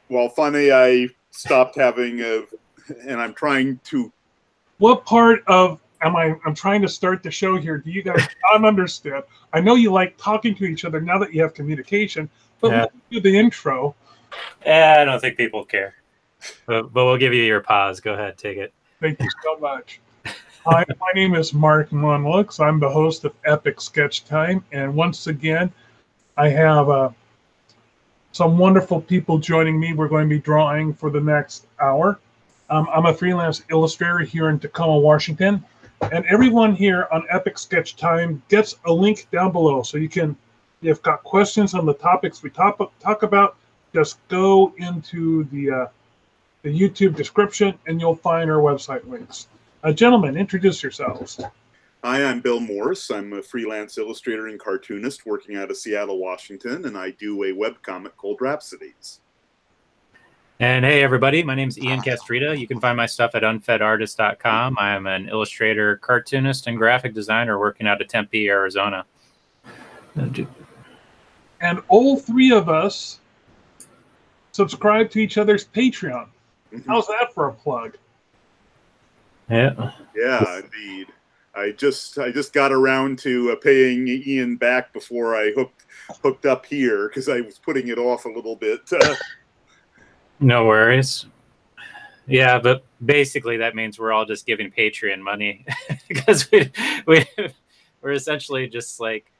Well, finally, I stopped having and I'm trying to. What part of I'm trying to start the show here. Do you guys not understand? I know you like talking to each other now that you have communication, but let's do the intro. I don't think people care. But we'll give you your pause. Go ahead, take it. Thank you so much. Hi, my name is Mark Monlux. I'm the host of Epic Sketch Time, and once again, I have some wonderful people joining me. We're going to be drawing for the next hour. I'm a freelance illustrator here in Tacoma, Washington, and everyone here on Epic Sketch Time gets a link down below. So if you've got questions on the topics we talk about, just go into the YouTube description and you'll find our website links. Gentlemen, introduce yourselves. Hi, I'm Bill Morse. I'm a freelance illustrator and cartoonist working out of Seattle, Washington, and I do a webcomic called Rhapsodies. And hey, everybody, my name's Ian Castruita. You can find my stuff at unfedartist.com. I am an illustrator, cartoonist, and graphic designer working out of Tempe, Arizona. And all three of us subscribe to each other's Patreon. How's that for a plug? Yeah. Yeah, indeed. I just got around to paying Ian back before I hooked up here because I was putting it off a little bit. No worries. Yeah, but basically that means we're all just giving Patreon money because we're essentially just like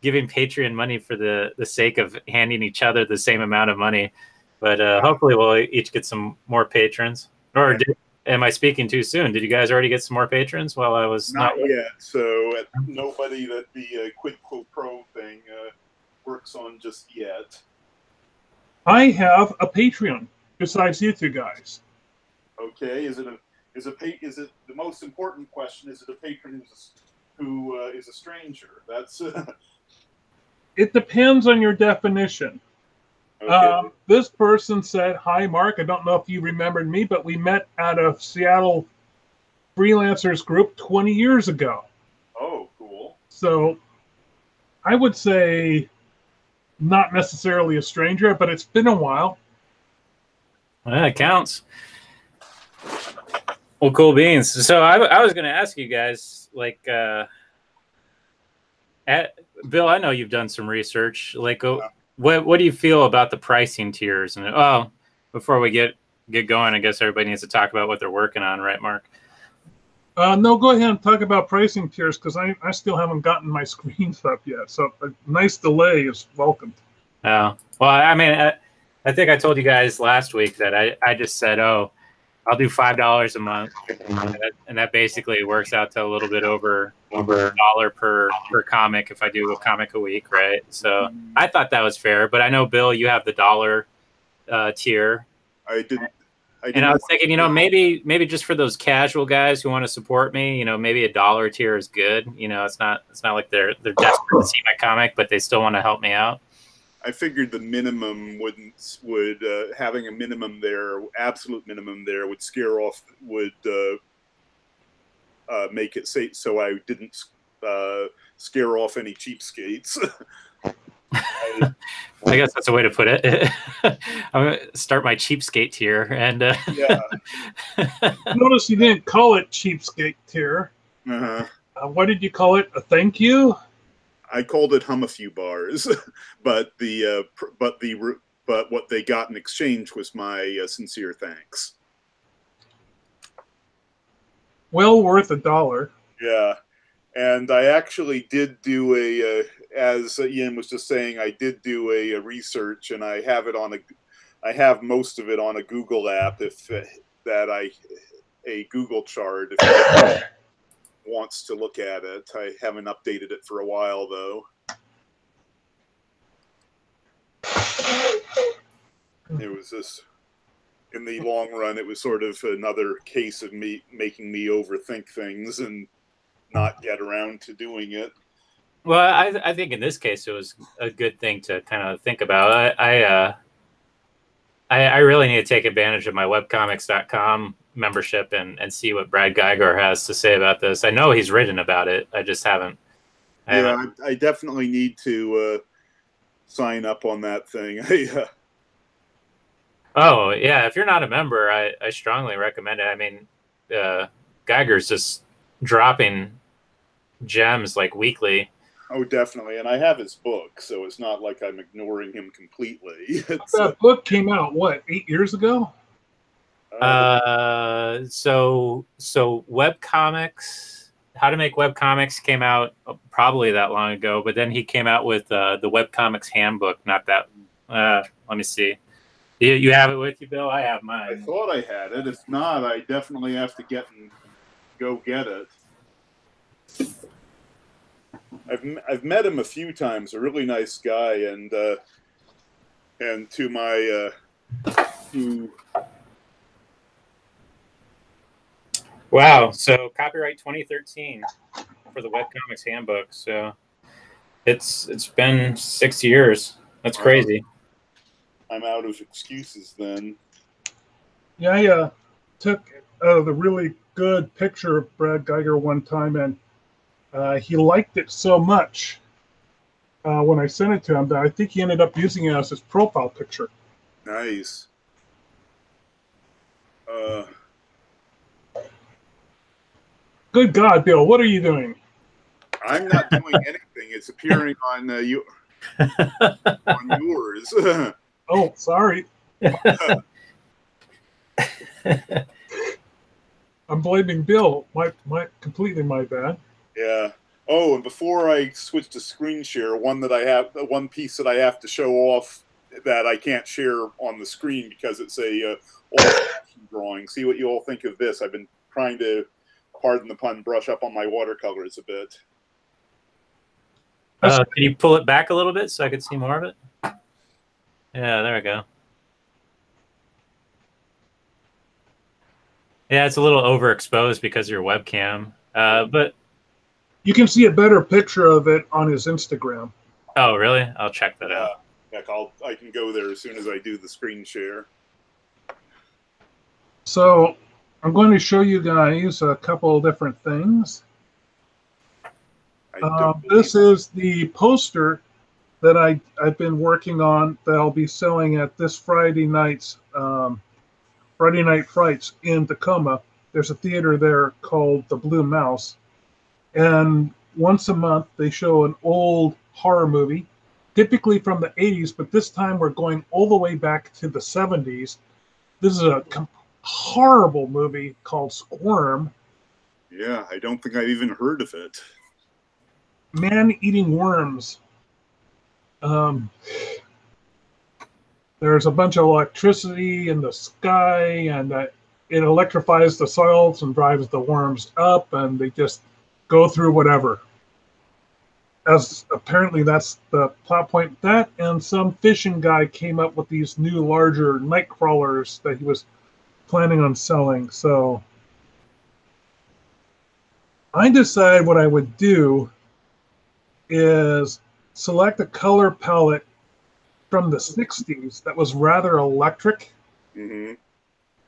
giving Patreon money for the sake of handing each other the same amount of money. But hopefully we'll each get some more patrons. Or am I speaking too soon? Did you guys already get some more patrons while I was not yet? So nobody that the quid pro quo thing works on just yet. I have a Patreon besides you two guys. Okay, is it the most important question? Is it a patron who is a stranger? That's It depends on your definition. okay. This person said, "Hi, Mark. I don't know if you remembered me, but we met at a Seattle freelancers group 20 years ago." Oh, cool. So I would say not necessarily a stranger, but it's been a while. Well, it counts. Well, cool beans. So I was going to ask you guys, like, Bill, I know you've done some research. Like, what do you feel about the pricing tiers? And before we get going, I guess everybody needs to talk about what they're working on, right, Mark? No, go ahead and talk about pricing tiers because I still haven't gotten my screens up yet. So a nice delay is welcomed. Oh, well, I mean, I think I told you guys last week that I just said, I'll do $5 a month, and that basically works out to a little bit over $1 per comic if I do a comic a week, right? So I thought that was fair, but I know, Bill, you have the $1 tier. I didn't. And I was thinking, maybe just for those casual guys who want to support me, maybe $1 tier is good. It's not like they're desperate to see my comic, but they still want to help me out. I figured the minimum would having a minimum there, absolute minimum there, would make it safe so I didn't scare off any cheapskates. I guess that's a way to put it. I'm going to start my cheapskate tier. And yeah. Notice you didn't call it cheapskate tier. What did you call it? A thank you? I called it hum a few bars, but what they got in exchange was my sincere thanks. Well worth $1. Yeah, and I actually did do as Ian was just saying, I did do a research, and I have it I have most of it on a Google app. A Google chart. If wants to look at it. I haven't updated it for a while, though. It was this, in the long run, it was sort of another case of me making me overthink things and not get around to doing it. Well, I think in this case, it was a good thing to kind of think about. I really need to take advantage of my webcomics.com membership and see what Brad Geiger has to say about this. I know he's written about it. I just haven't. I definitely need to sign up on that thing. Oh yeah, if you're not a member, I strongly recommend it. I mean, Geiger's just dropping gems like weekly. Oh, definitely. And I have his book, so it's not like I'm ignoring him completely. It's That book came out, what, 8 years ago? So web comics, how to make web comics came out probably that long ago, but then he came out with the web comics handbook. Not that. Let me see. You have it with you, Bill? I have I mine. thought I had it. If not, I definitely have to go get it. I've met him a few times. A really nice guy, and to my Wow. So copyright 2013 for the webcomics handbook. So it's been 6 years. That's crazy. I'm out of excuses then. Yeah, I took the really good picture of Brad Geiger one time, and he liked it so much when I sent it to him that I think he ended up using it as his profile picture. Nice. Good God, Bill, what are you doing? I'm not doing anything. It's appearing on on yours. Oh, sorry. I'm blaming Bill. Completely my bad. Yeah. Oh, and before I switch to screen share, one piece that I have to show off that I can't share on the screen because it's a old-fashioned drawing. See what you all think of this. I've been trying to, pardon the pun, brush up on my watercolors a bit. Can you pull it back a little bit so I could see more of it? Yeah, there we go. Yeah, it's a little overexposed because of your webcam, but you can see a better picture of it on his Instagram. Oh, really? I'll check that out. Heck, I can go there as soon as I do the screen share. So I'm going to show you guys a couple of different things. This is the poster that I've been working on that I'll be selling at this Friday night's Friday Night Frights in Tacoma. There's a theater there called the Blue Mouse. And once a month, they show an old horror movie, typically from the 80s, but this time we're going all the way back to the 70s. This is a horrible movie called Squirm. Yeah, I don't think I've even heard of it. Man-eating worms. There's a bunch of electricity in the sky, and it electrifies the soils and drives the worms up, and they just go through whatever. As apparently that's the plot point. That and some fishing guy came up with these new larger night crawlers that he was planning on selling. So I decided what I would do is select a color palette from the 60s that was rather electric. Mm-hmm.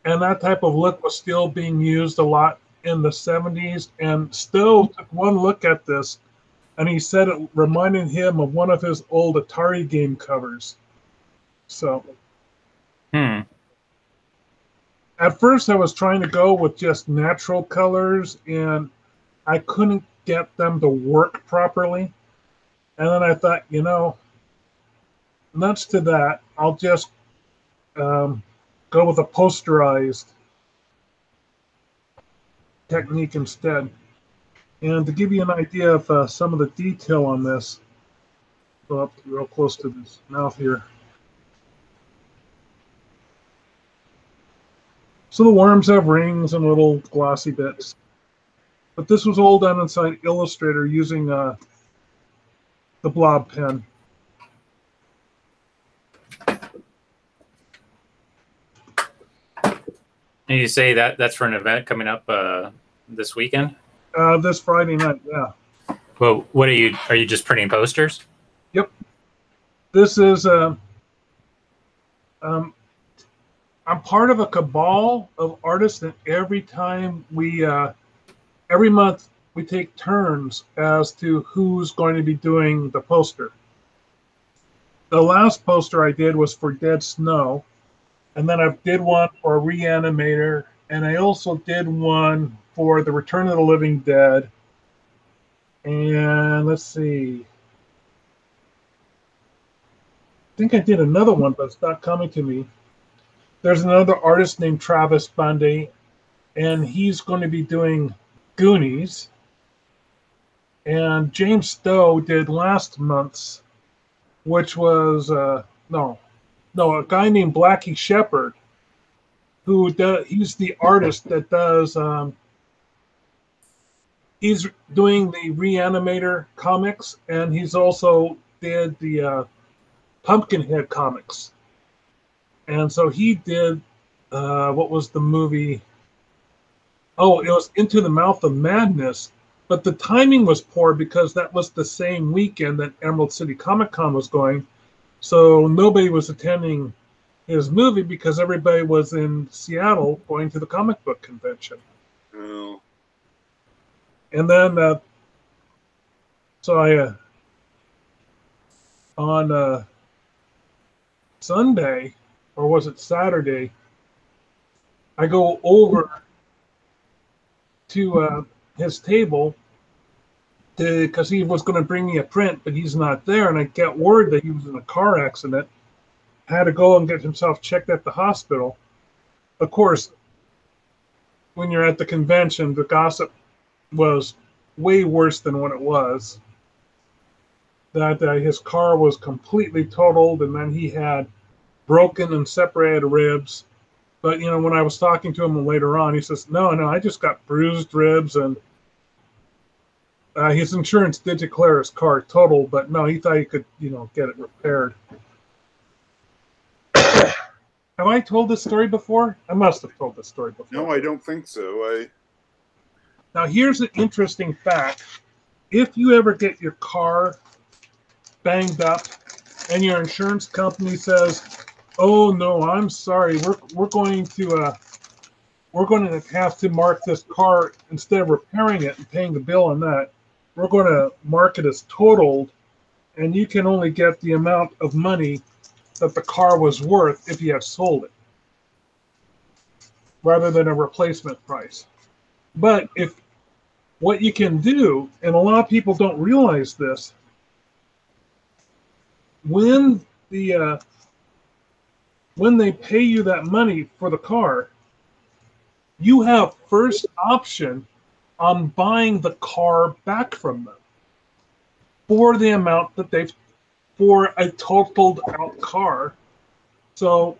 And that type of look was still being used a lot in the 70s. And Stowe took one look at this, and he said it reminded him of one of his old Atari game covers. So, at first I was trying to go with just natural colors, and I couldn't get them to work properly. And then I thought, nuts to that, I'll just go with a posterized technique instead. And to give you an idea of some of the detail on this, go up real close to this mouth here. So the worms have rings and little glossy bits. But this was all done inside Illustrator using the blob pen. And you say that's for an event coming up this weekend? This Friday night, yeah. Well, what are you just printing posters? Yep. This is I'm part of a cabal of artists, and every month we take turns as to who's going to be doing the poster. The last poster I did was for Dead Snow, And then I did one for a Reanimator, and I also did one for the Return of the Living Dead. And let's see. I think I did another one, but it's not coming to me. There's another artist named Travis Bundy, and he's going to be doing Goonies. And James Stowe did last month's, which was a guy named Blackie Shepherd, he's the artist that does. He's doing the Reanimator comics, and he's also did the Pumpkinhead comics. And so he did, what was the movie? Oh, it was Into the Mouth of Madness. But the timing was poor because that was the same weekend that Emerald City Comic Con was going. So nobody was attending his movie because everybody was in Seattle going to the comic book convention. Oh. And then, on Sunday, or was it Saturday, I go over to his table because he was going to bring me a print, but he's not there, and I get word that he was in a car accident. Had to go and get himself checked at the hospital. Of course, when you're at the convention, the gossip was way worse than what it was. That his car was completely totaled, and then he had broken and separated ribs. But, when I was talking to him later on, he says, no, I just got bruised ribs, and his insurance did declare his car totaled, but no, he thought he could, get it repaired. Have I told this story before? I must have told this story before. No, I don't think so. Now, here's an interesting fact. If you ever get your car banged up and your insurance company says, oh, no, I'm sorry, we're going to have to mark this car, instead of repairing it and paying the bill on that, we're going to mark it as totaled, and you can only get the amount of money that the car was worth if you had sold it, rather than a replacement price. But what you can do, and a lot of people don't realize this, when they pay you that money for the car, you have first option on buying the car back from them for the amount that for a totaled out car. So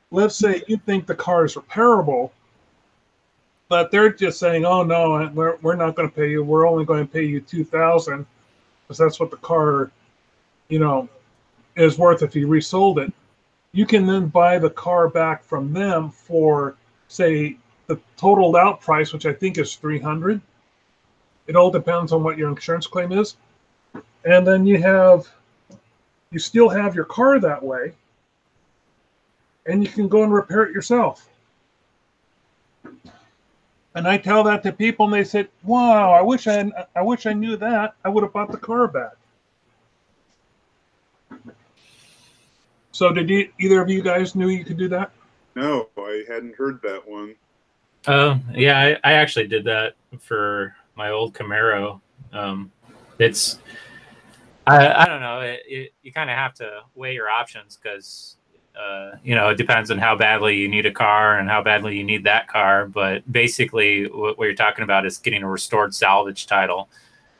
let's say you think the car is repairable, but they're just saying, oh no, we're not going to pay you. We're only going to pay you $2,000 because that's what the car, is worth if you resold it. You can then buy the car back from them for, say, the totaled out price, which I think is $300. It all depends on what your insurance claim is. And then you still have your car that way, and you can go and repair it yourself. And I tell that to people, and they said, wow, I wish I knew that. I would have bought the car back. So did either of you guys knew you could do that? No, I hadn't heard that one. Yeah, I actually did that for my old Camaro. I don't know. You kind of have to weigh your options because, it depends on how badly you need a car and how badly you need that car. But basically what you're talking about is getting a restored salvage title,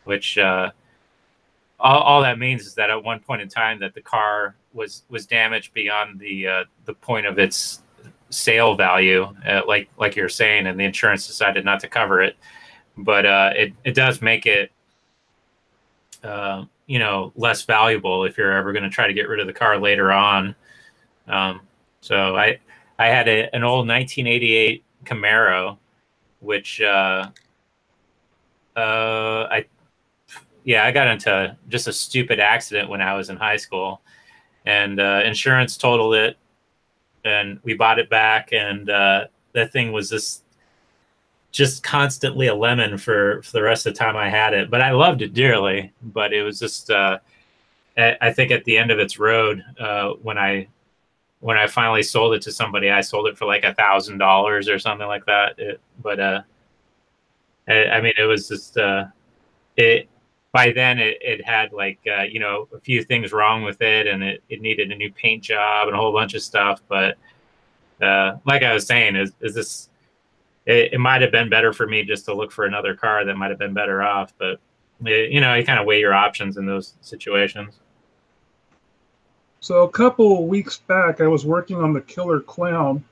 which all that means is that at one point in time that the car was damaged beyond the point of its sale value, like you're saying, and the insurance decided not to cover it. But it does make it less valuable if you're ever going to try to get rid of the car later on. So I had an old 1988 Camaro, which I got into just a stupid accident when I was in high school, and insurance totaled it, and we bought it back, and that thing was just constantly a lemon for the rest of the time I had it. But I loved it dearly. But it was just, I think at the end of its road, when I when I finally sold it to somebody, I sold it for like $1,000 or something like that. I mean, it was just it. By then, it had like you know, a few things wrong with it, and it needed a new paint job and a whole bunch of stuff. But like I was saying, is this? It might have been better for me just to look for another car that might have been better off. But you know, you kind of weigh your options in those situations. So a couple of weeks back, I was working on the Killer Clown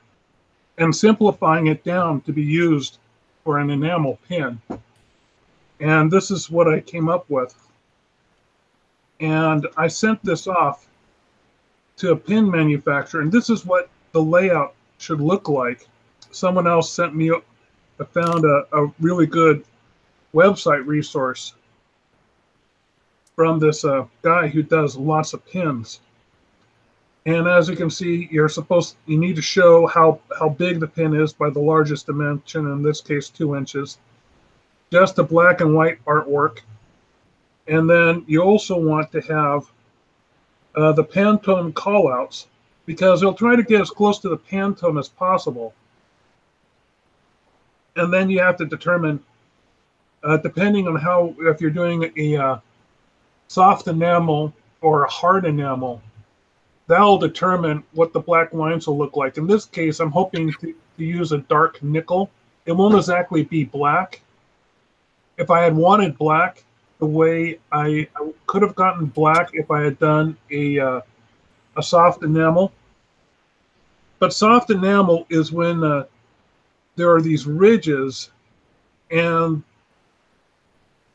and simplifying it down to be used for an enamel pin. And this is what I came up with. And I sent this off to a pin manufacturer, and this is what the layout should look like. Someone else sent me, I found a really good website resource from this guy who does lots of pins. And as you can see, you need to show how big the pin is by the largest dimension, in this case 2 inches. Just a black and white artwork. And then you also want to have the Pantone callouts, because it'll try to get as close to the Pantone as possible. And then you have to determine, depending on if you're doing a soft enamel or a hard enamel, that'll determine what the black lines will look like. In this case, I'm hoping to use a dark nickel. It won't exactly be black. If I had wanted black, the way I could have gotten black if I had done a soft enamel. But soft enamel is when there are these ridges and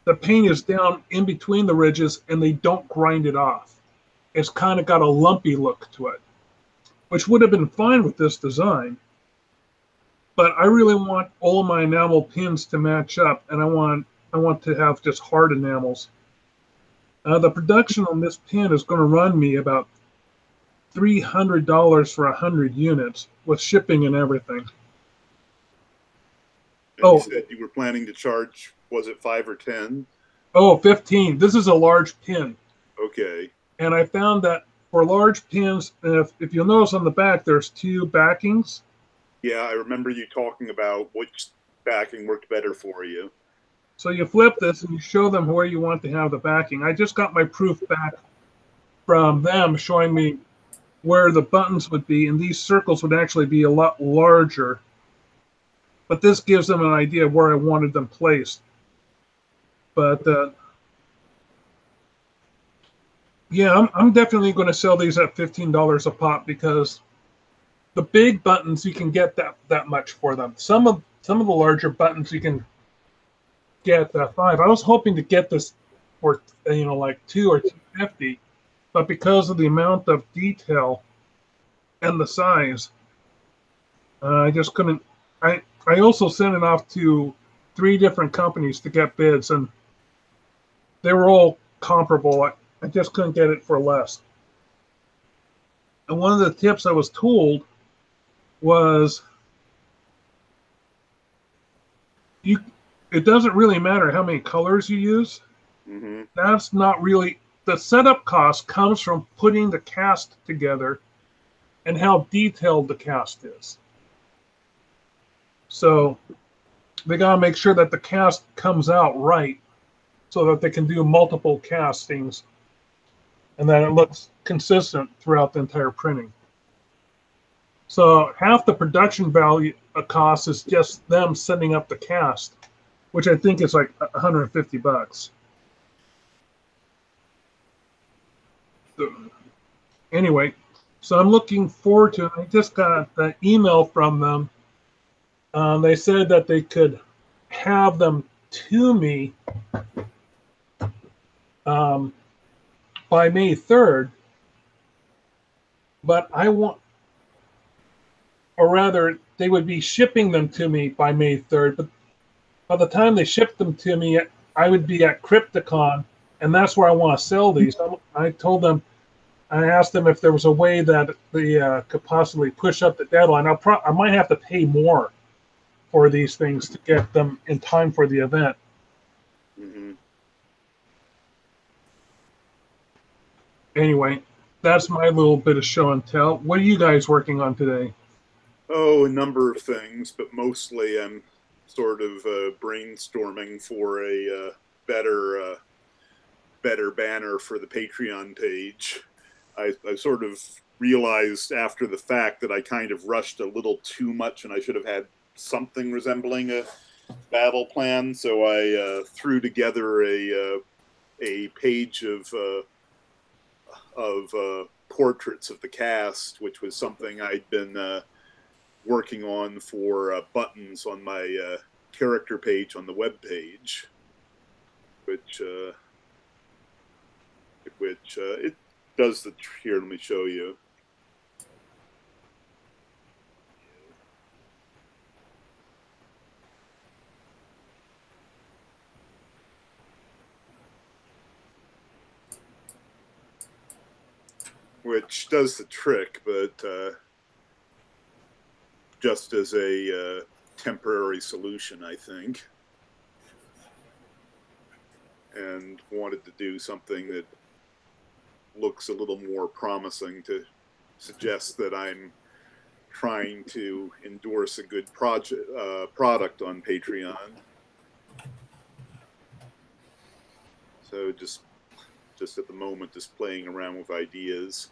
the paint is down in between the ridges and they don't grind it off. It's kind of got a lumpy look to it, which would have been fine with this design. But I really want all my enamel pins to match up, and I want to have just hard enamels. The production on this pin is going to run me about $300 for 100 units with shipping and everything. And you said you were planning to charge, was it 5 or 10? Oh, 15. This is a large pin. Okay. And I found that for large pins, if you'll notice on the back, there's 2 backings. Yeah, I remember you talking about which backing worked better for you. So you flip this and you show them where you want to have the backing. I just got my proof back from them showing me where the buttons would be, and these circles would actually be a lot larger. But this gives them an idea of where I wanted them placed. But yeah, I'm definitely going to sell these at $15 a pop, because the big buttons you can get that much for them. Some of the larger buttons you can get 5. I was hoping to get this for like $2 or $2.50, but because of the amount of detail and the size, I just couldn't. I also sent it off to 3 different companies to get bids, and they were all comparable. I just couldn't get it for less. And one of the tips I was told was it doesn't really matter how many colors you use. Mm-hmm. That's not really, the setup cost comes from putting the cast together and how detailed the cast is. So they got to make sure that the cast comes out right so that they can do multiple castings and that it looks consistent throughout the entire printing. So half the production value cost is just them setting up the cast, which I think is like $150. So, anyway, so I'm looking forward to it. I just got an email from them. They said that they could have them to me by May 3rd, but or rather, they would be shipping them to me by May 3rd, but by the time they shipped them to me, I would be at Crypticon, and that's where I want to sell these. I asked them if there was a way that they could possibly push up the deadline. I might have to pay more for these things to get them in time for the event. Mm-hmm. Anyway, that's my little bit of show and tell. What are you guys working on today? Oh, a number of things, but mostly I'm sort of brainstorming for a better banner for the Patreon page. I sort of realized after the fact that I kind of rushed a little too much, and I should have had something resembling a battle plan. So I threw together a page of portraits of the cast, which was something I'd been working on for buttons on my character page on the web page, which it does the here. Let me show you. Which does the trick, but just as a temporary solution, I think. And wanted to do something that looks a little more promising to suggest that I'm trying to endorse a good product on Patreon. So just at the moment, just playing around with ideas.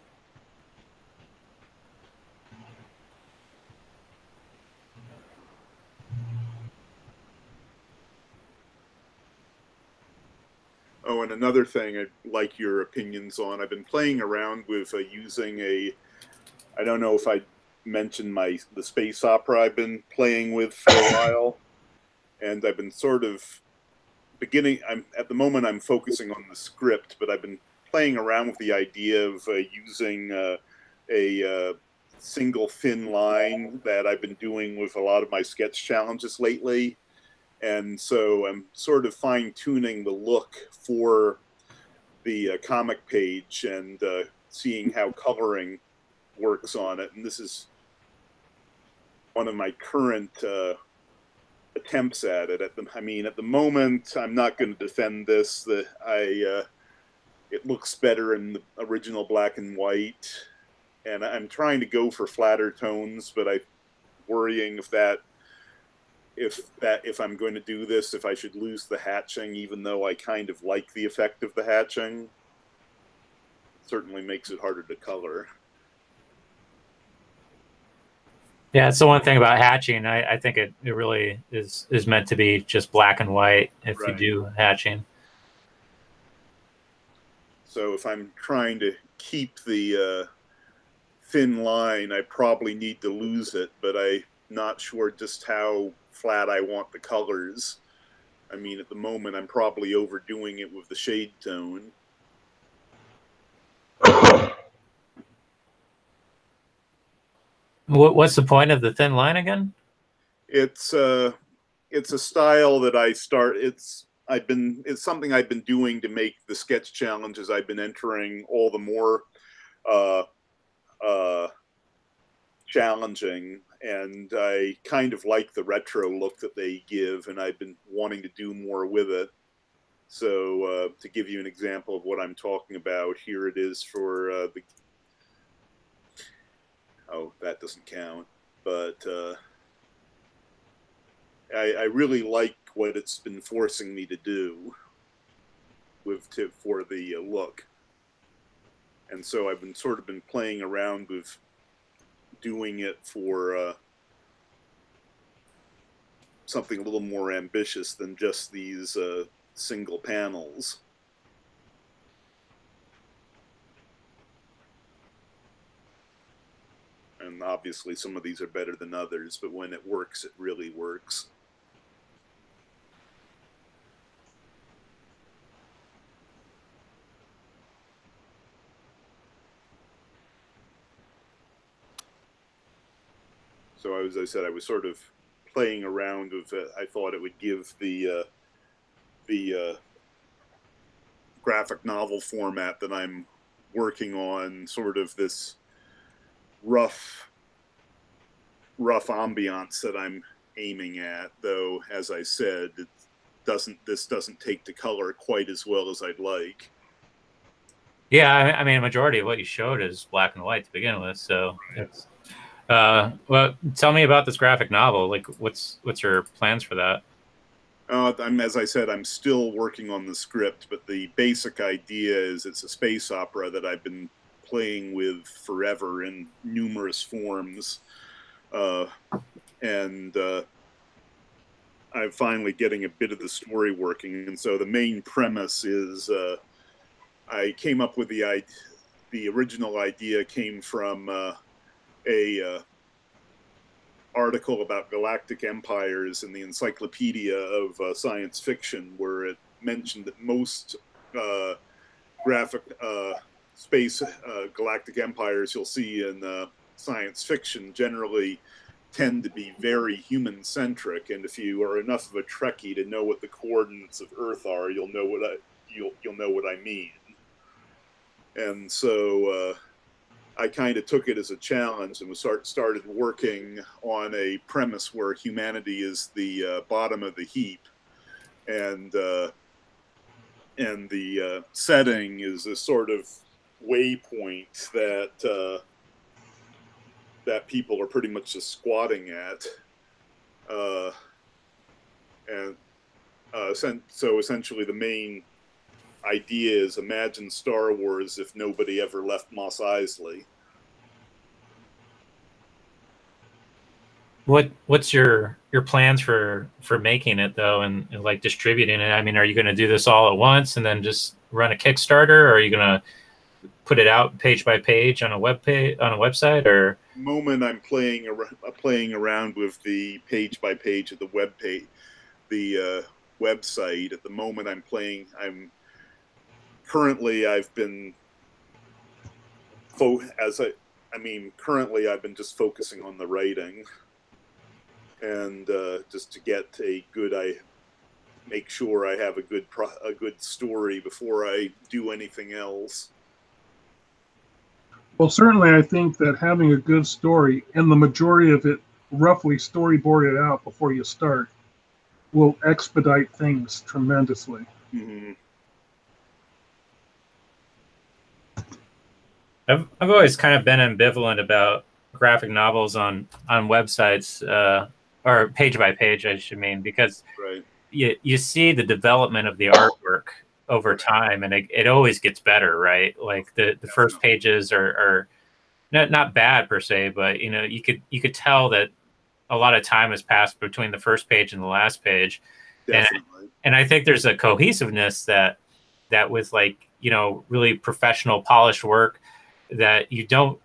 Oh, and another thing I'd like your opinions on. I've been playing around with using I don't know if I mentioned the space opera I've been playing with for a while, and I've been sort of at the moment I'm focusing on the script, but I've been playing around with the idea of using a single thin line that I've been doing with a lot of my sketch challenges lately. And so I'm sort of fine-tuning the look for the comic page and seeing how coloring works on it. And this is one of my current attempts at it. At the moment, I'm not going to defend this. It looks better in the original black and white, and I'm trying to go for flatter tones, but I'm worrying if I'm going to do this, if I should lose the hatching, even though I kind of like the effect of the hatching. It certainly makes it harder to color. Yeah, it's the one thing about hatching. I think it really is meant to be just black and white if you do hatching. So if I'm trying to keep the thin line, I probably need to lose it, but I'm not sure just how flat I want the colors. I mean, at the moment, I'm probably overdoing it with the shade tone. What's the point of the thin line again? It's a style that it's something I've been doing to make the sketch challenges I've been entering all the more challenging, and I kind of like the retro look that they give, and I've been wanting to do more with it. So to give you an example of what I'm talking about, here it is for oh, that doesn't count, but I really like what it's been forcing me to do for the look. And so I've been sort of playing around with doing it for something a little more ambitious than just these single panels. And obviously some of these are better than others, but when it works, it really works. So as I said, I was sort of playing around with it. I thought it would give the graphic novel format that I'm working on sort of this rough ambiance that I'm aiming at, though, as I said, this doesn't take the color quite as well as I'd like. Yeah, I mean, a majority of what you showed is black and white to begin with. So it's well, tell me about this graphic novel. Like, what's your plans for that? As I said, I'm still working on the script, but the basic idea is it's a space opera that I've been playing with forever in numerous forms. And I'm finally getting a bit of the story working. And so the main premise is I came up with the original idea came from a article about galactic empires in the Encyclopedia of Science Fiction, where it mentioned that most graphic space galactic empires you'll see in science fiction generally tend to be very human-centric, and if you are enough of a Trekkie to know what the coordinates of Earth are, you'll know what I mean. And so I kind of took it as a challenge and started working on a premise where humanity is the bottom of the heap, and the setting is a sort of waypoint that people are pretty much just squatting at, so essentially the main idea is imagine Star Wars if nobody ever left Mos Eisley. What's your plans for making it though, and like distributing it? I mean, are you going to do this all at once and then just run a Kickstarter, or are you going to put it out page by page on a website? Or the moment I'm playing around with the page by page of the website. At the moment I've been currently I've been just focusing on the writing, and just to get make sure I have a good story before I do anything else. Well, certainly I think that having a good story and the majority of it roughly storyboarded out before you start will expedite things tremendously. Mm-hmm. I've always kind of been ambivalent about graphic novels on websites, or page by page, I should mean, because right. you see the development of the artwork over time, and it always gets better, right? Like the first pages are not bad per se, but you could tell that a lot of time has passed between the first page and the last page. Definitely. And I think there's a cohesiveness that with really professional polished work, that you don't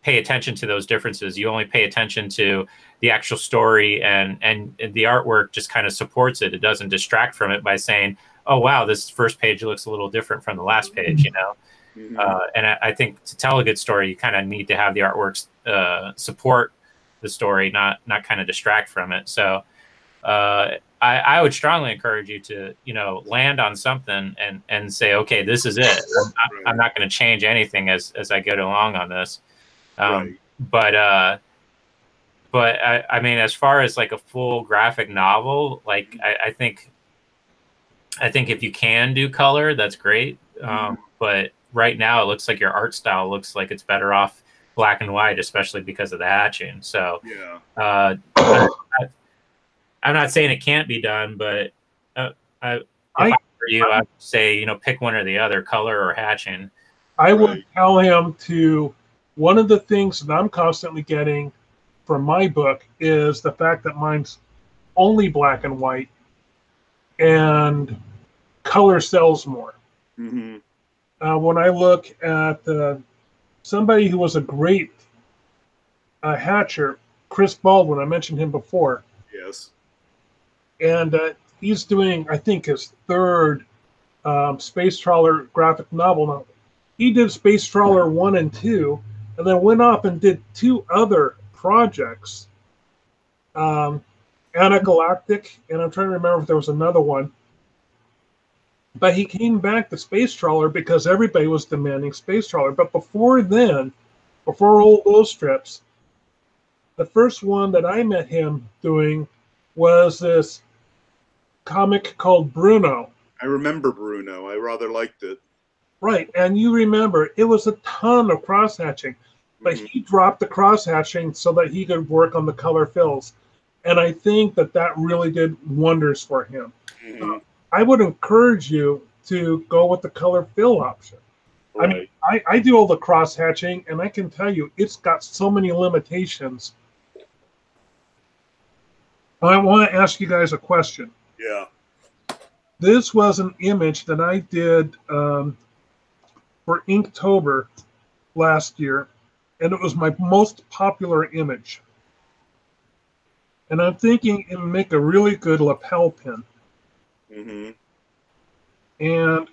pay attention to those differences. You only pay attention to the actual story, and the artwork just kind of supports it. It doesn't distract from it by saying, oh wow, this first page looks a little different from the last page, Mm-hmm. And I think to tell a good story, you kind of need to have the artworks support the story, not kind of distract from it. So I would strongly encourage you to, land on something and say, okay, this is it. I'm not going to change anything as I go along on this. But I mean, as far as like a full graphic novel, like I think if you can do color, that's great. But right now it looks like your art style looks like it's better off black and white, especially because of the hatching. So yeah. I'm not saying it can't be done, but if I were you, I'd say, pick one or the other, color or hatching. I would tell him to, one of the things that I'm constantly getting from my book is the fact that mine's only black and white, and color sells more. Mm-hmm. When I look at somebody who was a great hatcher, Chris Baldwin, I mentioned him before. Yes. And he's doing, I think, his third Space Trawler graphic novel now. He did Space Trawler 1 and 2, and then went off and did 2 other projects. Anna Galactic, and I'm trying to remember if there was another one. But he came back to Space Trawler because everybody was demanding Space Trawler. But before then, before all those strips, the first one that I met him doing was this comic called Bruno. I remember Bruno. I rather liked it. Right, and you remember it was a ton of cross hatching, but he dropped the cross hatching so that he could work on the color fills, and I think that really did wonders for him. I would encourage you to go with the color fill option. Right. I mean, I do all the cross hatching, and I can tell you it's got so many limitations. I want to ask you guys a question. Yeah. This was an image that I did for Inktober last year, and it was my most popular image. And I'm thinking it would make a really good lapel pin. And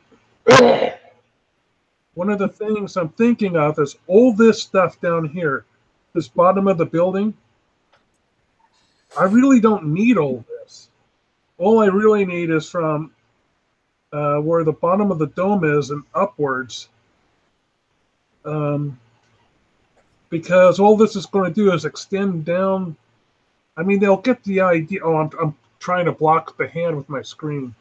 one of the things I'm thinking of is all this stuff down here, this bottom of the building. I really don't need all this. All I really need is from where the bottom of the dome is and upwards. Because all this is going to do is extend down. I mean, they'll get the idea. Oh, I'm trying to block the hand with my screen.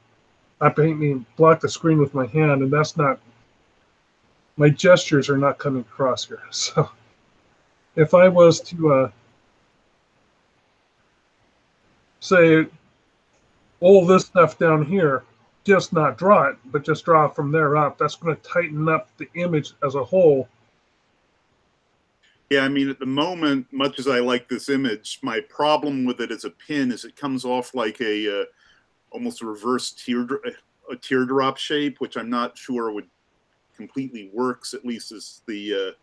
I mean, block the screen with my hand, and that's not. My gestures are not coming across here. So, if I was to say all this stuff down here, just not draw it, but just draw from there up, that's going to tighten up the image as a whole. Yeah, I mean, at the moment, much as I like this image, my problem with it as a pin is it comes off like a almost a reverse teardrop shape, which I'm not sure would completely works, at least as the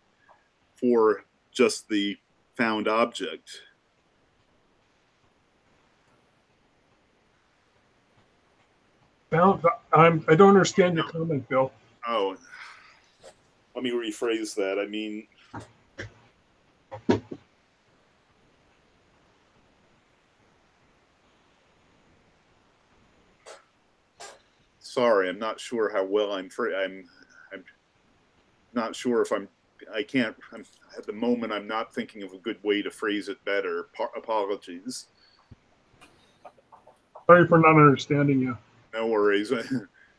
for just the found object. I don't understand your comment, Bill. Oh, let me rephrase that. I mean, sorry, I'm not sure how well I'm not sure if at the moment I'm not thinking of a good way to phrase it better. Apologies. Sorry for not understanding you. No worries.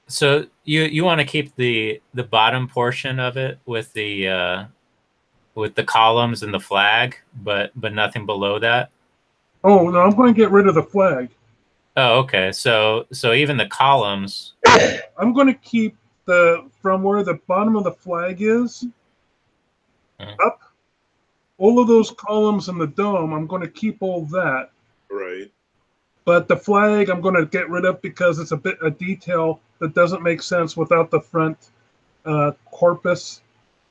So you want to keep the bottom portion of it with the columns and the flag, but nothing below that? Oh, no, I'm going to get rid of the flag. Oh, okay. So even the columns. I'm going to keep from where the bottom of the flag is up. All of those columns in the dome, I'm going to keep all that. Right. But the flag, I'm going to get rid of because it's a detail that doesn't make sense without the front corpus,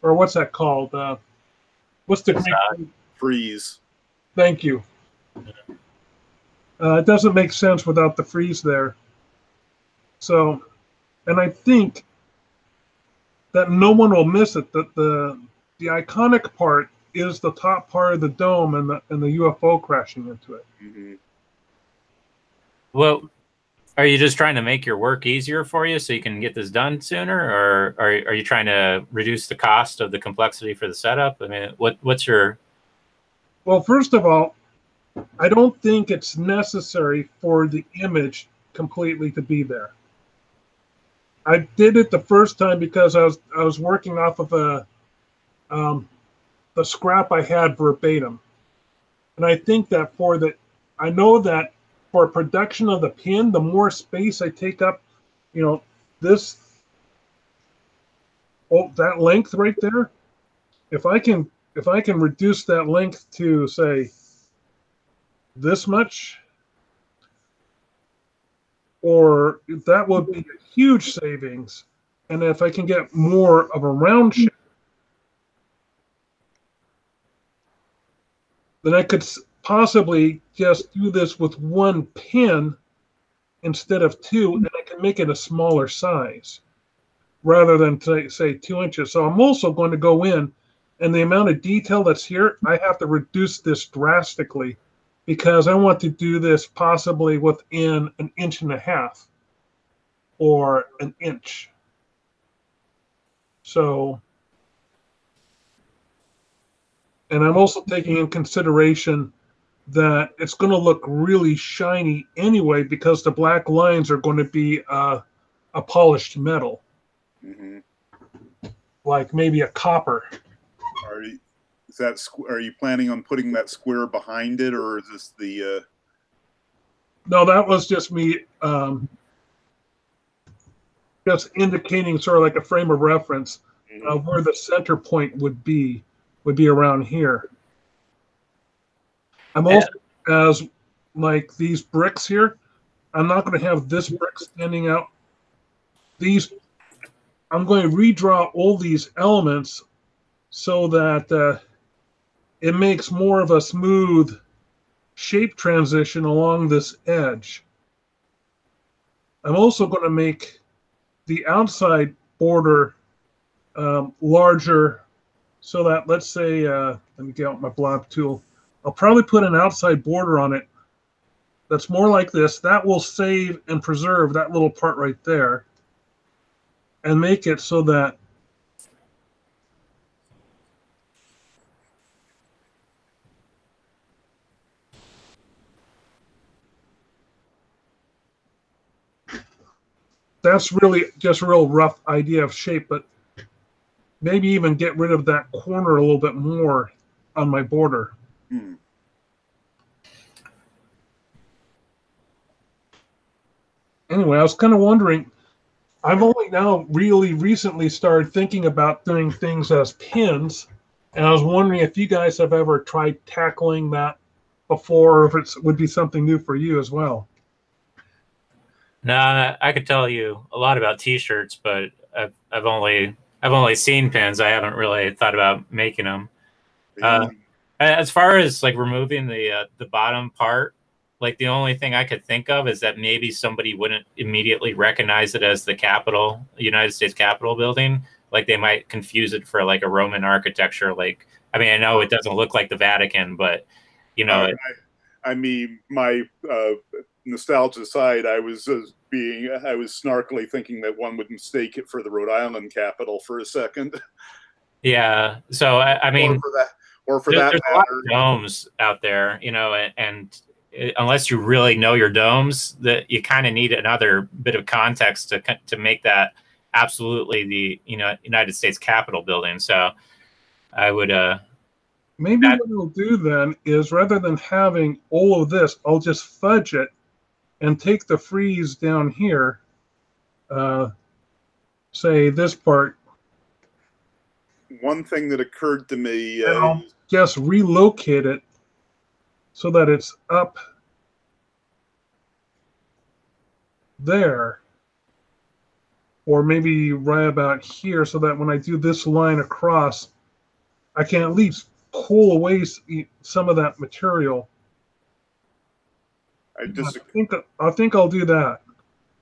or what's that called? What's the Greek? Frieze. Thank you. It doesn't make sense without the frieze there. So, and I think that no one will miss it. That the iconic part is the top part of the dome and the UFO crashing into it. Well, are you just trying to make your work easier for you so you can get this done sooner, or are you trying to reduce the cost of the complexity for the setup? I mean, what's your... Well, first of all, I don't think it's necessary for the image completely to be there. I did it the first time because I was working off of the scrap I had verbatim, and I think that I know that for production of the pin, the more space I take up, that length right there, if I can reduce that length to, say, this much, or that would be a huge savings. And if I can get more of a round shape, then I could possibly just do this with one pin instead of two, and I can make it a smaller size rather than say 2 inches. So I'm also going to go in, and the amount of detail that's here, I have to reduce this drastically because I want to do this possibly within 1.5 inches or 1 inch. So, and I'm also taking in consideration that it's going to look really shiny anyway because the black lines are going to be a polished metal. like maybe a copper. Are you planning on putting that square behind it, or is this the? No, that was just me just indicating sort of like a frame of reference of where the center point would be around here. I'm also, as like these bricks here, I'm not going to have this brick standing out. I'm going to redraw all these elements so that it makes more of a smooth shape transition along this edge. I'm also going to make the outside border larger so that, let's say, let me get out my blob tool. I'll probably put an outside border on it that's more like this. That will save and preserve that little part right there and make it so that that's really just a real rough idea of shape, but maybe even get rid of that corner a little bit more on my border. Anyway, I was kind of wondering, I've only now really recently started thinking about doing things as pins, and I was wondering if you guys have ever tried tackling that before, or if it would be something new for you as well. No, I could tell you a lot about T-shirts, but I've only seen pins. I haven't really thought about making them. As far as like removing the bottom part, like the only thing I could think of is that maybe somebody wouldn't immediately recognize it as the Capitol, United States Capitol building. Like they might confuse it for like a Roman architecture. Like, I mean, I know it doesn't look like the Vatican, but you know. I mean, my nostalgia aside, I was snarkily thinking that one would mistake it for the Rhode Island Capitol for a second. Yeah. So I mean, or for that there's matter, a lot of domes out there, you know, and unless you really know your domes, that you kind of need another bit of context to make that absolutely the United States Capitol building. So I would maybe what I'll do then is, rather than having all of this, I'll just fudge it and take the frieze down here, say this part. One thing that occurred to me, I'll just relocate it so that it's up there, or maybe right about here, so that when I do this line across, I can at least pull away some of that material. I think I'll do that.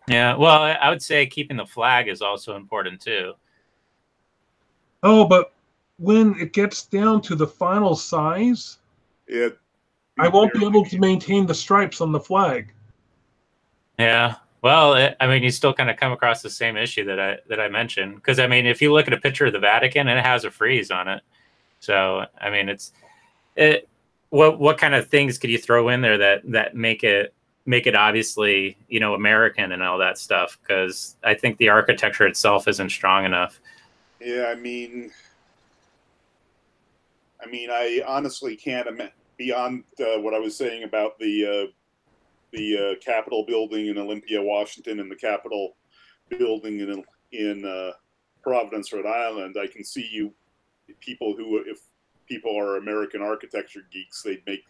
Yeah, well, I would say keeping the flag is also important too. Oh, but when it gets down to the final size, I won't be able to maintain the stripes on the flag. Yeah. Well, I mean, you still kind of come across the same issue that I mentioned, because I mean, if you look at a picture of the Vatican, and it has a frieze on it. So I mean, what kind of things could you throw in there that make it obviously, you know, American and all that stuff? Because I think the architecture itself isn't strong enough. Yeah, I mean, I honestly can't beyond what I was saying about the Capitol building in Olympia, Washington, and the Capitol building in Providence, Rhode Island. I can see people who, if people are American architecture geeks, they'd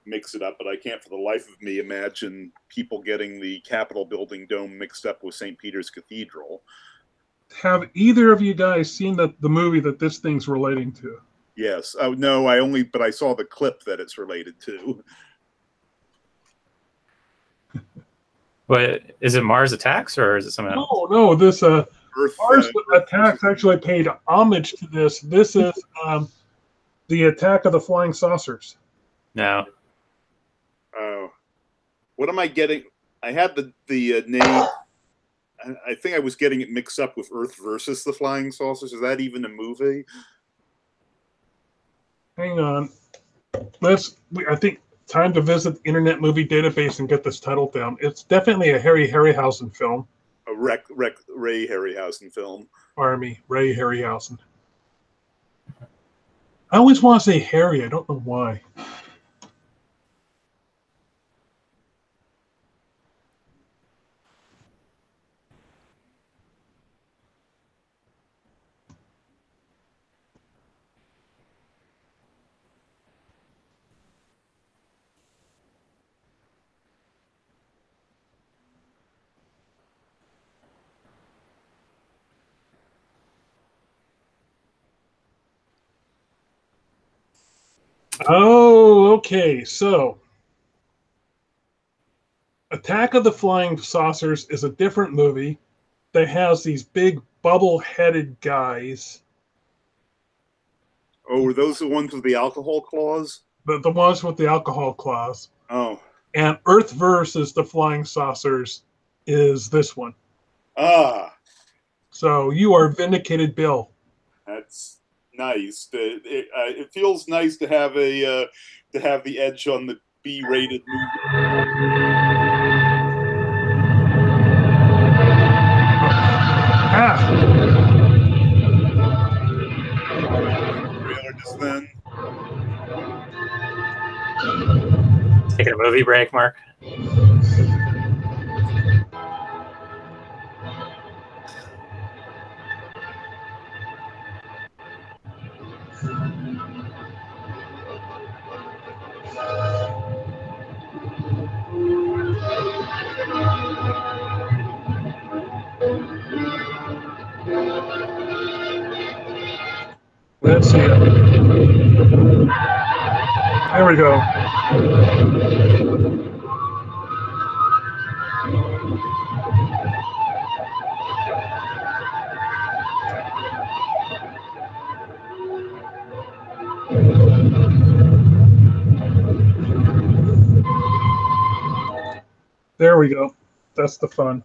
mix it up, but I can't for the life of me imagine people getting the Capitol building dome mixed up with St. Peter's Cathedral. Have either of you guys seen the movie that this thing's relating to? Yes. Oh, no, but I saw the clip that it's related to. But is it Mars Attacks, or is it something else? No, this Mars Attacks actually paid homage to this. This is the Attack of the Flying Saucers. No. Oh, what am I getting? I had the name. I think I was getting it mixed up with Earth versus the Flying Saucers. Is that even a movie? Hang on. I think time to visit the Internet Movie Database and get this title down. It's definitely a Harry Harryhausen film. A Ray Harryhausen film. Ray Harryhausen. I always want to say Harry. I don't know why. Oh, okay. So, Attack of the Flying Saucers is a different movie that has these big bubble-headed guys. Oh, were those the ones with the alcohol clause? The ones with the alcohol clause. Oh. And Earth versus the Flying Saucers is this one. Ah. So you are vindicated, Bill. That's nice. It feels nice to have the edge on the B-rated movie. Trailer just then. Taking a movie break, Mark. Let's see it. There we go. There we go. That's the fun.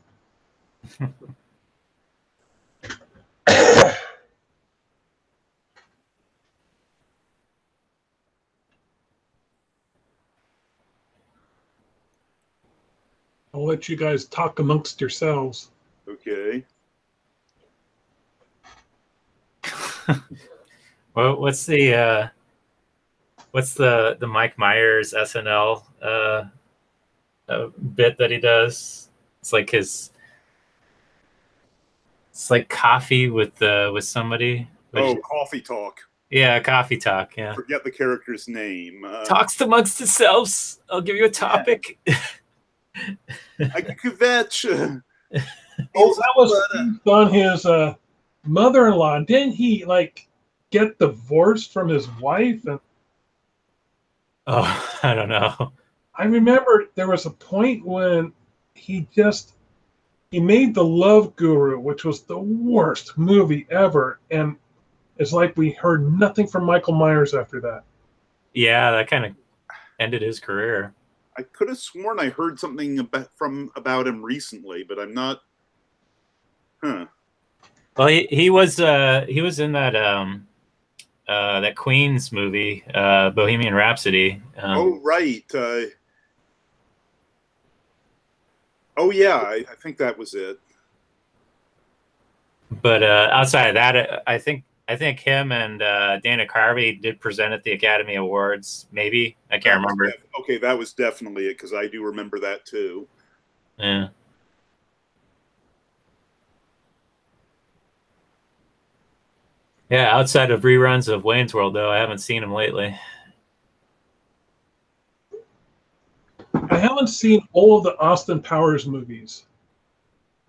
I'll let you guys talk amongst yourselves. Okay. Well, what's the Mike Myers SNL bit that he does? It's like coffee with somebody. Oh, coffee talk. Yeah, coffee talk. Yeah. Forget the character's name. Talks amongst themselves. I'll give you a topic. I could fetch. Oh, that was on his mother-in-law. Didn't he get divorced from his wife? And oh, I don't know. I remember there was a point when he made The Love Guru, which was the worst movie ever, and it's like we heard nothing from Michael Myers after that. Yeah, that kind of ended his career. I could have sworn I heard something about him recently, but I'm not. Huh. Well, he was in that that Queen's movie, Bohemian Rhapsody. Oh right. Oh yeah, I think that was it. But outside of that, I think him and Dana Carvey did present at the Academy Awards. Maybe I can't remember. Okay, that was definitely it because I do remember that too. Yeah. Yeah, outside of reruns of Wayne's World, though, I haven't seen him lately. I haven't seen all of the Austin Powers movies.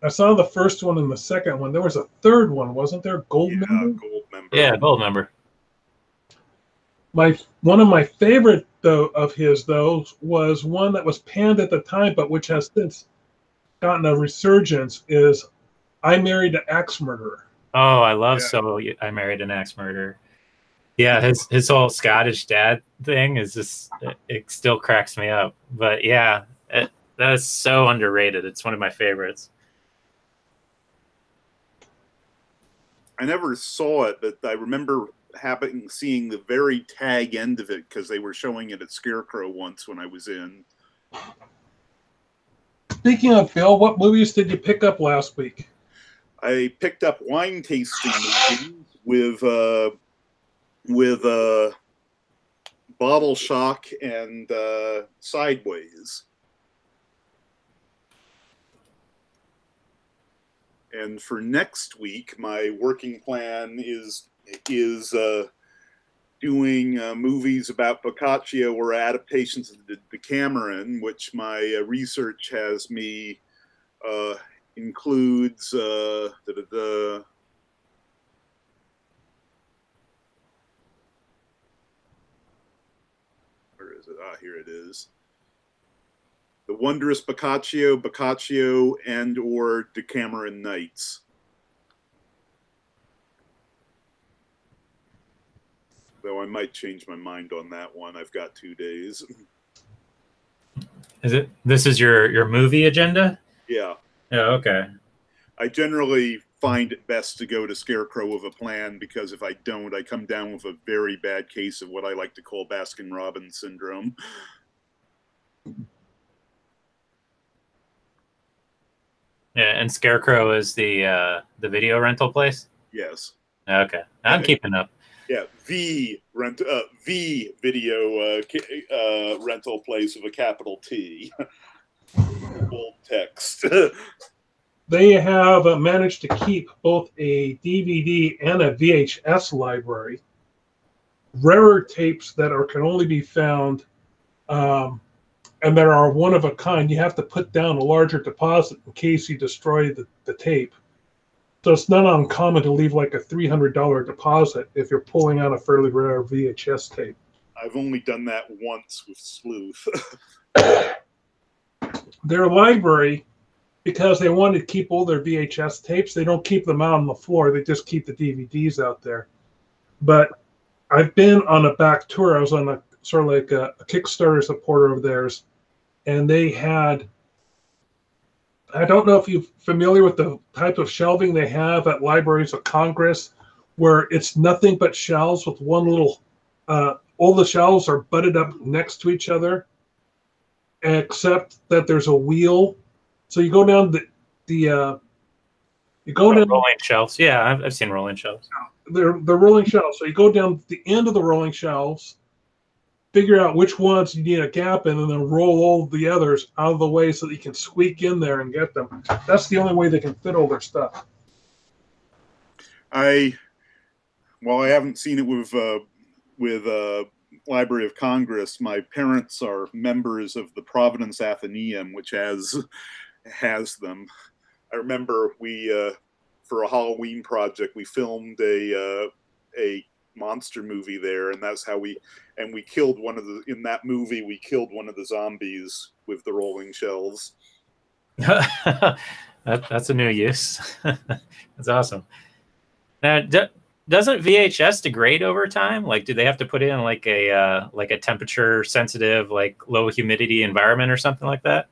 I saw the first one and the second one. There was a third one, wasn't there? Goldmember? Goldmember. Yeah, Goldmember. One of my favorite of his was one that was panned at the time, but which has since gotten a resurgence. Is I Married an Axe Murderer. Oh, I love So I Married an Axe Murderer. Yeah, his whole Scottish dad thing is just it still cracks me up. But yeah, that is so underrated. It's one of my favorites. I never saw it, but I remember seeing the very tag end of it because they were showing it at Scarecrow once when I was in. Speaking of Bill, what movies did you pick up last week? I picked up wine tasting movies with with Bottle Shock and Sideways. And for next week, my working plan is doing movies about Boccaccio or adaptations of the Decameron, which my research has me includes where is it? Ah, here it is. The Wondrous Boccaccio, Boccaccio, and or Decameron Nights. Though I might change my mind on that one. I've got 2 days. This is your movie agenda? Yeah. Oh, okay. I generally find it best to go to Scarecrow with a plan, because if I don't, I come down with a very bad case of what I like to call Baskin-Robbins syndrome. Yeah, and Scarecrow is the video rental place? Yes. Okay. I'm keeping up. Yeah, the video rental place with a capital T. Bold text. They have managed to keep both a DVD and a VHS library. Rarer tapes that can only be found and that are one of a kind. You have to put down a larger deposit in case you destroy the tape. So it's not uncommon to leave like a $300 deposit if you're pulling out a fairly rare VHS tape. I've only done that once with Sleuth. Their library, because they wanted to keep all their VHS tapes, they don't keep them out on the floor. They just keep the DVDs out there. But I've been on a back tour. I was on a sort of like a Kickstarter supporter of theirs, and they had, I don't know if you're familiar with the type of shelving they have at Libraries of Congress, where it's nothing but shelves with one little, all the shelves are butted up next to each other, except that there's a wheel. So you go down down rolling shelves. Yeah, I've seen rolling shelves. They're rolling shelves. So you go down the end of the rolling shelves, figure out which ones you need a gap in, and then roll all the others out of the way so that you can squeak in there and get them. That's the only way they can fit all their stuff. While I haven't seen it with Library of Congress, my parents are members of the Providence Athenaeum, which has them. I remember we for a Halloween project we filmed a monster movie there, and that's how we killed one of the zombies with the rolling shelves. That's a new use. That's awesome. Now, doesn't VHS degrade over time? Like, do they have to put in like a temperature sensitive, like low humidity environment or something like that?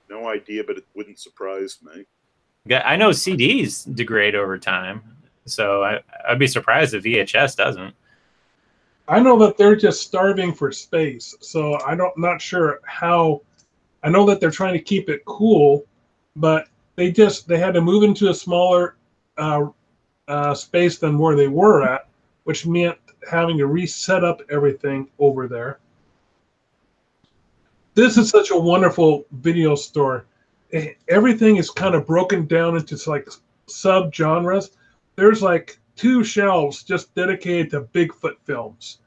No idea, but it wouldn't surprise me. Yeah, I know CDs degrade over time, so I'd be surprised if VHS doesn't. I know that they're just starving for space, so not sure how. I know that they're trying to keep it cool, but they had to move into a smaller space than where they were at, which meant having to reset up everything over there. This is such a wonderful video store. Everything is kind of broken down into like sub-genres. There's like 2 shelves just dedicated to Bigfoot films.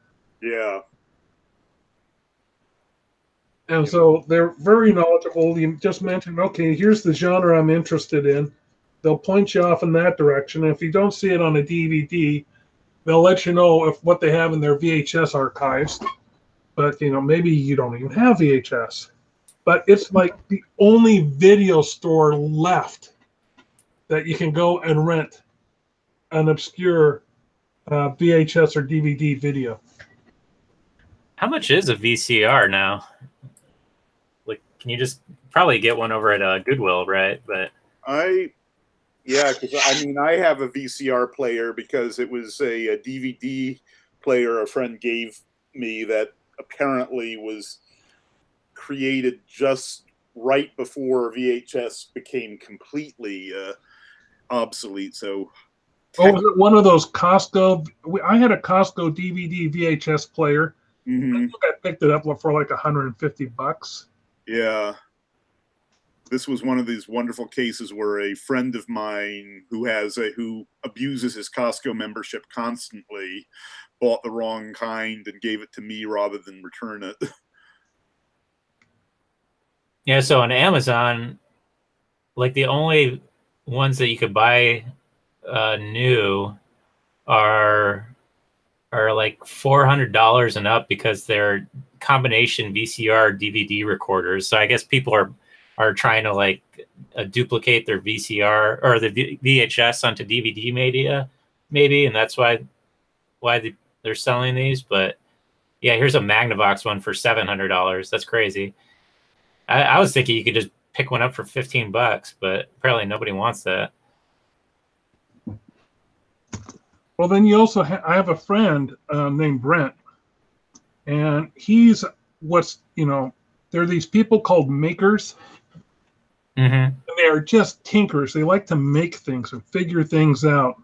Yeah. And so they're very knowledgeable. You just mentioned, okay, here's the genre I'm interested in. They'll point you off in that direction. And if you don't see it on a DVD, they'll let you know what they have in their VHS archives. But, maybe you don't even have VHS. But it's like the only video store left that you can go and rent an obscure VHS or DVD video. How much is a VCR now? Like, can you just probably get one over at Goodwill, right? But because I have a VCR player because it was a DVD player a friend gave me that apparently was created just right before VHS became completely obsolete. So Oh, was it one of those Costco? I had a Costco DVD VHS player. Mm-hmm. I think I picked it up for like $150. Yeah. This was one of these wonderful cases where a friend of mine who abuses his Costco membership constantly bought the wrong kind and gave it to me rather than return it. Yeah, so on Amazon, like the only ones that you could buy new are like $400 and up because they're combination VCR DVD recorders. So I guess people are trying to like duplicate their VCR or the VHS onto DVD media, maybe, and that's why they're selling these. But yeah, here's a Magnavox one for $700. That's crazy. I was thinking you could just pick one up for $15, but apparently nobody wants that. Well, then you also I have a friend named Brent, and he's there are these people called makers, and they are just tinkers. They like to make things and figure things out,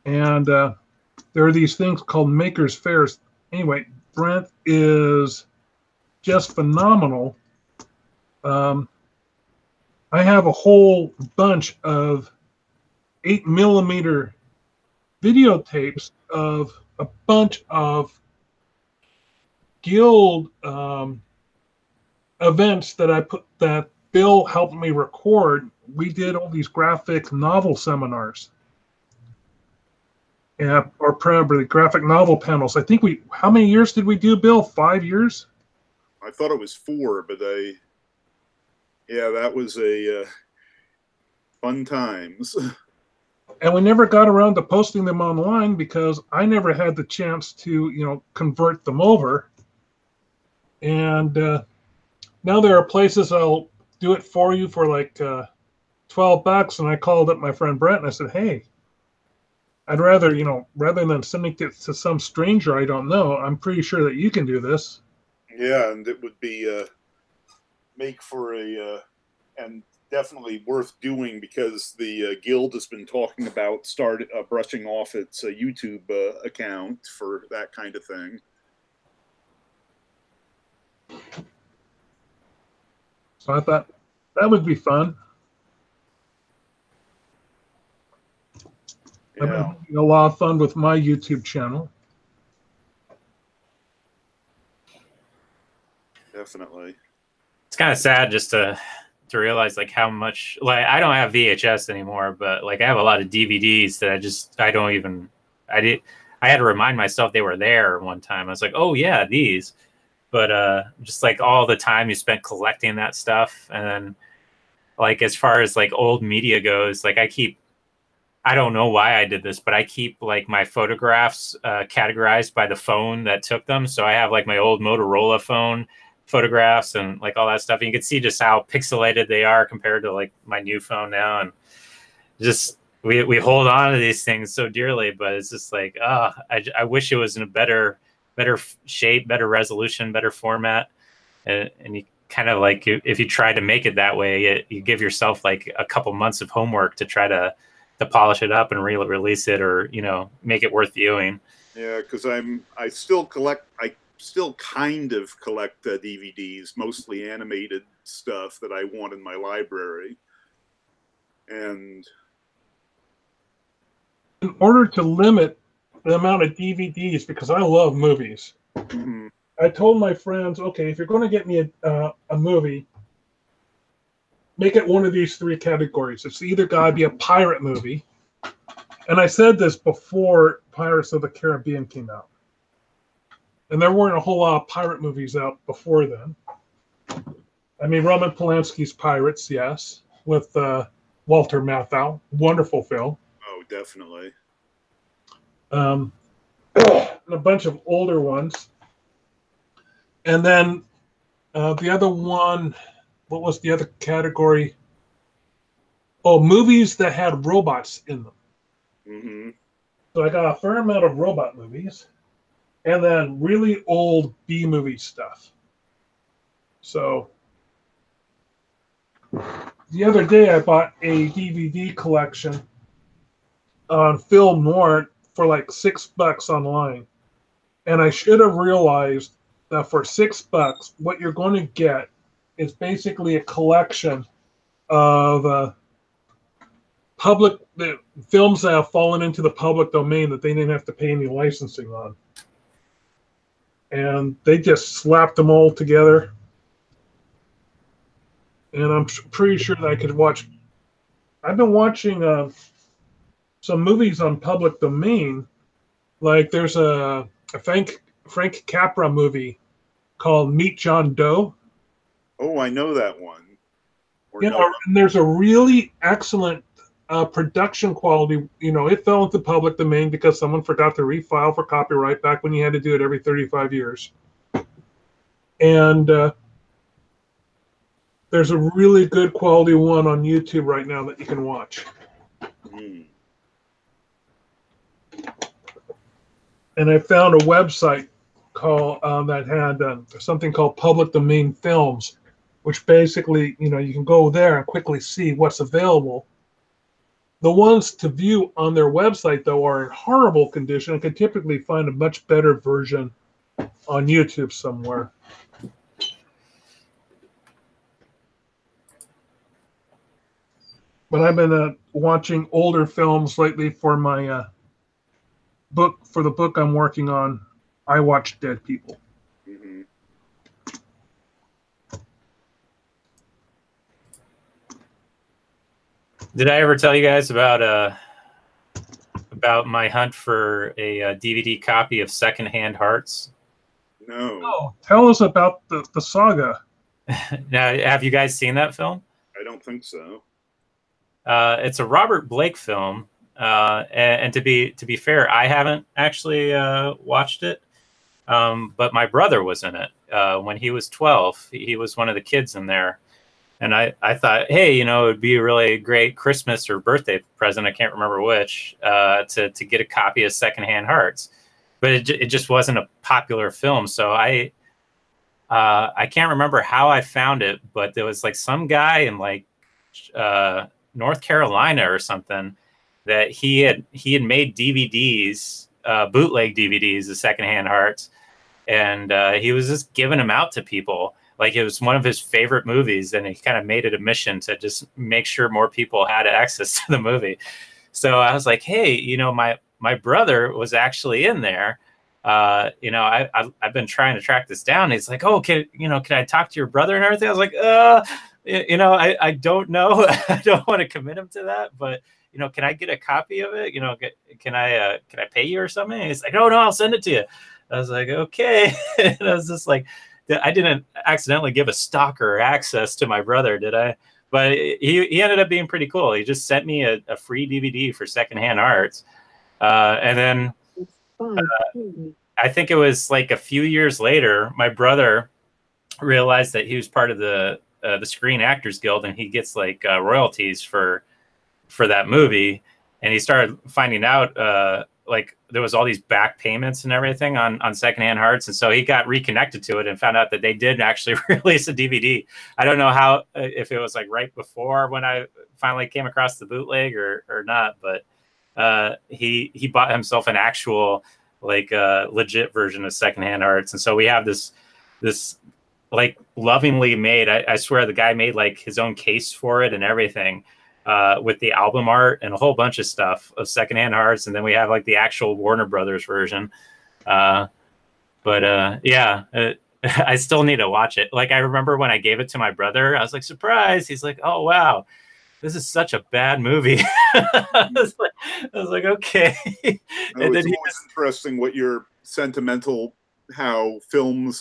and there are these things called makers fairs. Anyway, Brent is just phenomenal. I have a whole bunch of 8mm videotapes of a bunch of guild events that Bill helped me record. We did all these graphic novel seminars, or probably graphic novel panels. I think how many years did we do, Bill? 5 years? I thought it was 4, but that was a fun times. And we never got around to posting them online because I never had the chance to, convert them over. And now there are places I'll do it for you for like $12. And I called up my friend Brent and I said, hey, I'd rather, rather than sending it to some stranger I don't know, I'm pretty sure that you can do this. Yeah, and it would be make for and definitely worth doing because the guild has been talking about brushing off its YouTube account for that kind of thing. So I thought that would be fun. Yeah. I've been having a lot of fun with my YouTube channel. Definitely. It's kind of sad just to realize like how much, like, I don't have VHS anymore, but like I have a lot of DVDs that I had to remind myself they were there one time. I was like, oh yeah, these. But just like all the time you spent collecting that stuff. And then like as far as like old media goes, like I don't know why I did this, but I keep like my photographs categorized by the phone that took them. So I have like my old Motorola phone photographs and like all that stuff. And you can see just how pixelated they are compared to like my new phone now. And just we hold on to these things so dearly, but it's just like, I wish it was in a better shape, better resolution, better format. And you kind of like, if you try to make it that way, you give yourself like a couple months of homework to try to polish it up and release it, or make it worth viewing. Yeah, because I still kind of collect DVDs, mostly animated stuff that I want in my library. And in order to limit the amount of DVDs, because I love movies, I told my friends, okay, if you're going to get me a movie, make it one of these 3 categories. It's either got to be a pirate movie, and I said this before Pirates of the Caribbean came out, and there weren't a whole lot of pirate movies out before then. I mean, Roman Polanski's Pirates, yes, with Walter Matthau, wonderful film. Oh, definitely. And a bunch of older ones. And then the other one, what was the other category? Oh, movies that had robots in them. Mm-hmm. So I got a fair amount of robot movies, and then really old B-movie stuff. So the other day I bought a DVD collection on Film Noir for like $6 online. And I should have realized that for $6, what you're going to get is basically a collection of public films that have fallen into the public domain that they didn't have to pay any licensing on. And they just slapped them all together. And I'm pretty sure that I could watch. I've been watching some movies on public domain. Like there's a Frank Capra movie called Meet John Doe. Oh, I know that one. You know, and there's a really excellent production quality. You know, it fell into public domain because someone forgot to refile for copyright back when you had to do it every 35 years. And there's a really good quality one on YouTube right now that you can watch. Mm. And I found a website called that had something called Public Domain Films, which basically, you know, you can go there and quickly see what's available. The ones to view on their website, though, are in horrible condition and can typically find a much better version on YouTube somewhere. But I've been watching older films lately for my book. For the book I'm working on, I watch Dead People. Mm-hmm. Did I ever tell you guys about my hunt for a DVD copy of Secondhand Hearts? No. Oh, tell us about the saga. Now, have you guys seen that film? I don't think so. It's a Robert Blake film, and to be fair, I haven't actually watched it. But my brother was in it when he was 12. He was one of the kids in there. And I thought, hey, you know, it would be a really great Christmas or birthday present, I can't remember which, to get a copy of Secondhand Hearts. But it just wasn't a popular film. So I can't remember how I found it, but there was like some guy in like North Carolina or something that he had made DVDs, bootleg DVDs of Secondhand Hearts. And he was just giving them out to people. Like it was one of his favorite movies, and he kind of made it a mission to just make sure more people had access to the movie. So I was like, hey, you know, my brother was actually in there. You know, I've been trying to track this down. He's like, oh, can I talk to your brother and everything? I was like, you know, I don't know. I don't want to commit him to that, but you know, can I get a copy of it? You know, can I pay you or something? And he's like, oh no, I'll send it to you. I was like, okay. And I was just like, I didn't accidentally give a stalker access to my brother, did I? But he ended up being pretty cool. He just sent me a free DVD for Secondhand Hearts. And then I think it was like a few years later, my brother realized that he was part of the Screen Actors Guild, and he gets like royalties for that movie. And he started finding out like there was all these back payments and everything on Secondhand Hearts. And so he got reconnected to it and found out that they did actually release a DVD. I don't know how, if it was like right before when I finally came across the bootleg or not, but he bought himself an actual like legit version of Secondhand Hearts. And so we have this like lovingly made, I swear the guy made like his own case for it and everything. With the album art and a whole bunch of stuff of Secondhand Hearts. And then we have like the actual Warner Brothers version. Yeah, I still need to watch it. Like I remember when I gave it to my brother, I was like, surprise. He's like, oh, wow, this is such a bad movie. I was like, okay. And then it's always interesting what your sentimental, how films,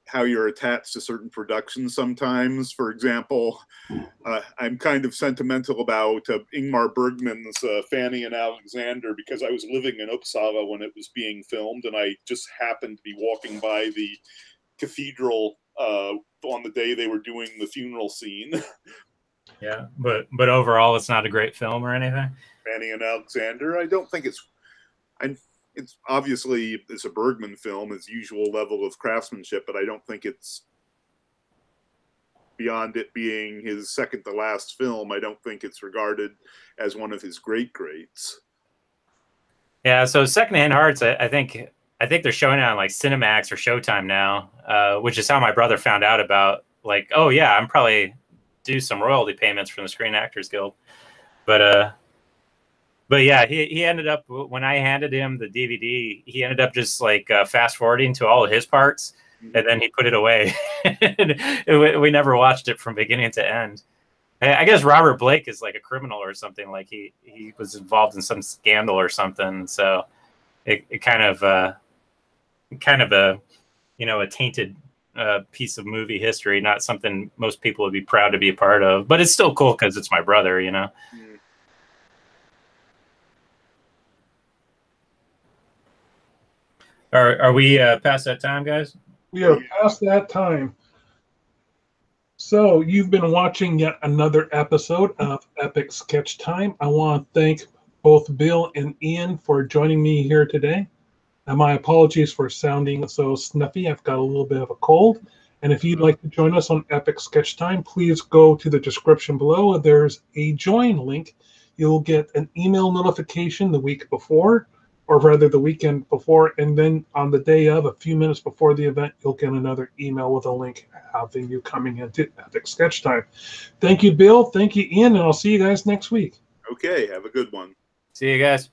how you're attached to certain productions sometimes. For example, I'm kind of sentimental about Ingmar Bergman's Fanny and Alexander because I was living in Uppsala when it was being filmed, and I just happened to be walking by the cathedral on the day they were doing the funeral scene. Yeah, but overall, it's not a great film or anything. Fanny and Alexander, I don't think it's obviously it's a Bergman film, its usual level of craftsmanship, but I don't think it's beyond it being his second to last film, I don't think it's regarded as one of his greats. Yeah, so Secondhand Hearts, I think they're showing it on like Cinemax or Showtime now, which is how my brother found out about, like, oh yeah, I'm probably due some royalty payments from the Screen Actors Guild. But yeah, he ended up, when I handed him the DVD, he ended up just like fast forwarding to all of his parts, and then he put it away. We never watched it from beginning to end. I guess Robert Blake is like a criminal or something. Like he was involved in some scandal or something. So it kind of a a tainted piece of movie history, not something most people would be proud to be a part of. But it's still cool because it's my brother, you know. Are we past that time, guys? We are past that time. So you've been watching yet another episode of Epic Sketch Time. I want to thank both Bill and Ian for joining me here today. And my apologies for sounding so snuffy. I've got a little bit of a cold. And if you'd like to join us on Epic Sketch Time, please go to the description below. There's a join link. You'll get an email notification the week before, or rather the weekend before, and then on the day of, a few minutes before the event, you'll get another email with a link having you coming into Epic Sketch Time. Thank you, Bill. Thank you, Ian, and I'll see you guys next week. Okay, have a good one. See you guys.